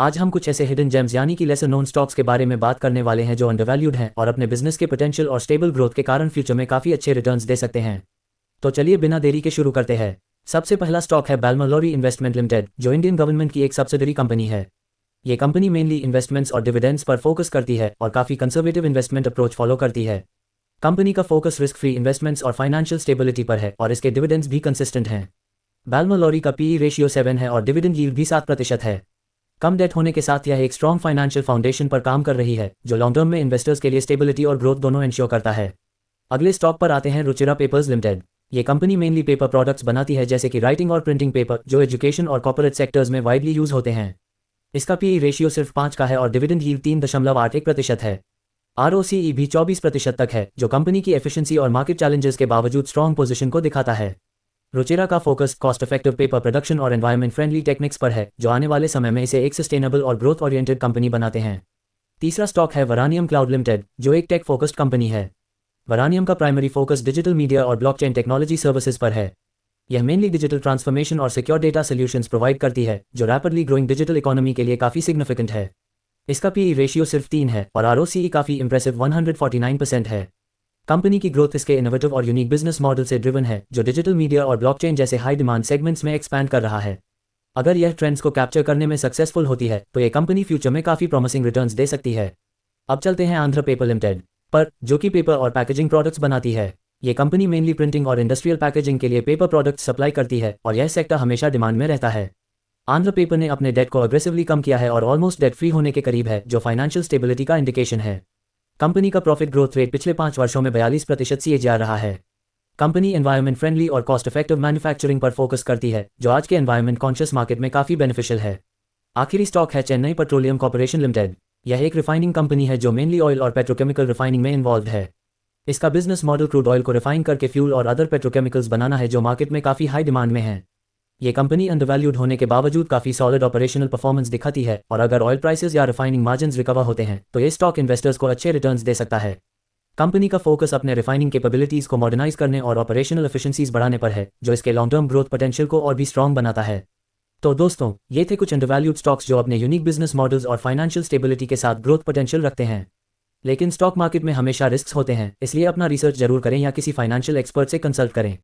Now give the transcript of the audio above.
आज हम कुछ ऐसे हिडन जेम्स यानी कि लेसर नोन स्टॉक्स के बारे में बात करने वाले हैं जो अंडरवैल्यूड हैं और अपने बिजनेस के पोटेंशियल और स्टेबल ग्रोथ के कारण फ्यूचर में काफ़ी अच्छे रिटर्न्स दे सकते हैं। तो चलिए बिना देरी के शुरू करते हैं। सबसे पहला स्टॉक है बाल्मोर इन्वेस्टमेंट लिमिटेड, जो इंडियन गवर्नमेंट की एक सब्सिडरी कंपनी है। ये कंपनी मेनली इन्वेस्टमेंट्स और डिविडेंड्स पर फोकस करती है और काफ़ी कंजर्वेटिव इन्वेस्टमेंट अप्रोच फॉलो करती है। कंपनी का फोकस रिस्क फ्री इन्वेस्टमेंट्स और फाइनेंशियल स्टेबिलिटी पर है और इसके डिविडेंड्स भी कंसिस्टेंट हैं। बाल्मोर का पीई रेशियो 7 है और डिविडेंड यील्ड भी 7% है। कम डेट होने के साथ यह एक स्ट्रॉन्ग फाइनेंशियल फाउंडेशन पर काम कर रही है, जो लॉन्ग टर्म में इन्वेस्टर्स के लिए स्टेबिलिटी और ग्रोथ दोनों इंश्योर करता है। अगले स्टॉक पर आते हैं रुचिरा पेपर्स लिमिटेड। ये कंपनी मेनली पेपर प्रोडक्ट्स बनाती है, जैसे कि राइटिंग और प्रिंटिंग पेपर, जो एजुकेशन और कॉर्पोरेट सेक्टर्स में वाइडली यूज होते हैं। इसका पीई रेशियो सिर्फ 5 का है और डिविडेंड यील्ड 3.81% है। आरओसीई भी 24% तक है, जो कंपनी की एफिशिएंसी और मार्केट चैलेंजेस के बावजूद स्ट्रॉन्ग पोजीशन को दिखाता है। रुचिरा का focus cost effective paper production और एनवायरमेंट फ्रेंडली टेक्निक्स पर है, जो आने वाले समय में इसे एक सस्टेनेबल और ग्रोथ ओरिएंटेड कंपनी बनाते हैं। तीसरा स्टॉक है वरानियम क्लाउड लिमिटेड, जो एक टेक फोकस्ड कंपनी है। वरानियम का प्राइमरी फोकस डिजिटल मीडिया और ब्लॉकचेन टेक्नोलॉजी सर्विसेज पर है। यह मेनली डिजिटल ट्रांसफॉर्मेशन और सिक्योर डेटा सॉल्यूशंस प्रोवाइड करती है, जो रैपिडली ग्रोइंग डिजिटल इकोनॉमी के लिए काफ़ी सिग्निफिकेंट है। इसका पीई रेशियो सिर्फ 3 है और आरओसीई काफ़ी इंप्रेसिव 149% है। कंपनी की ग्रोथ इसके इनोवेटिव और यूनिक बिजनेस मॉडल से ड्रिवन है, जो डिजिटल मीडिया और ब्लॉकचेन जैसे हाई डिमांड सेगमेंट्स में एक्सपैंड कर रहा है। अगर यह ट्रेंड्स को कैप्चर करने में सक्सेसफुल होती है तो यह कंपनी फ्यूचर में काफ़ी प्रॉमिसिंग रिटर्न्स दे सकती है। अब चलते हैं आंध्र पेपर लिमिटेड पर, जो कि पेपर और पैकेजिंग प्रोडक्ट्स बनाती है। ये कंपनी मेनली प्रिंटिंग और इंडस्ट्रियल पैकेजिंग के लिए पेपर प्रोडक्ट्स सप्लाई करती है और यह सेक्टर हमेशा डिमांड में रहता है। आंध्र पेपर ने अपने डेट को अग्रेसिवली कम किया है और ऑलमोस्ट डेट फ्री होने के करीब है, जो फाइनेंशियल स्टेबिलिटी का इंडिकेशन है। कंपनी का प्रॉफिट ग्रोथ रेट पिछले 5 वर्षों में 42% CAGR रहा है। कंपनी एनवायरमेंट फ्रेंडली और कॉस्ट इफेक्टिव मैन्युफैक्चरिंग पर फोकस करती है, जो आज के एनवायरमेंट कॉन्शियस मार्केट में काफ़ी बेनिफिशियल है। आखिरी स्टॉक है चेन्नई पेट्रोलियम कॉर्पोरेशन लिमिटेड। यह एक रिफाइनिंग कंपनी है जो मेनली ऑयल और पेट्रोकेमिकल रिफाइनिंग में इन्वॉल्व है। इसका बिजनेस मॉडल क्रूड ऑयल को रिफाइन करके फ्यूल और अदर पेट्रोकेमिकल्स बनाना है, जो मार्केट में काफ़ी हाई डिमांड में है। ये कंपनी अंडरवैल्यूड होने के बावजूद काफ़ी सॉलिड ऑपरेशनल परफॉर्मेंस दिखाती है और अगर ऑयल प्राइसेस या रिफाइनिंग मार्जिन्स रिकवर होते हैं तो ये स्टॉक इन्वेस्टर्स को अच्छे रिटर्न्स दे सकता है। कंपनी का फोकस अपने रिफाइनिंग कैपेबिलिटीज़ को मॉडर्नाइज करने और ऑपरेशनल एफिशिएंसीज बढ़ाने पर है, जो इसके लॉन्ग टर्म ग्रोथ पोटेंशियल को और भी स्ट्रॉन्ग बनाता है। तो दोस्तों, ये थे कुछ अंडरवैल्यूड स्टॉक्स जो अपने यूनिक बिजनेस मॉडल्स और फाइनेंशियल स्टेबिलिटी के साथ ग्रोथ पोटेंशियल रखते हैं। लेकिन स्टॉक मार्केट में हमेशा रिस्क होते हैं, इसलिए अपना रिसर्च जरूर करें या किसी फाइनेंशियल एक्सपर्ट से कंसल्ट करें।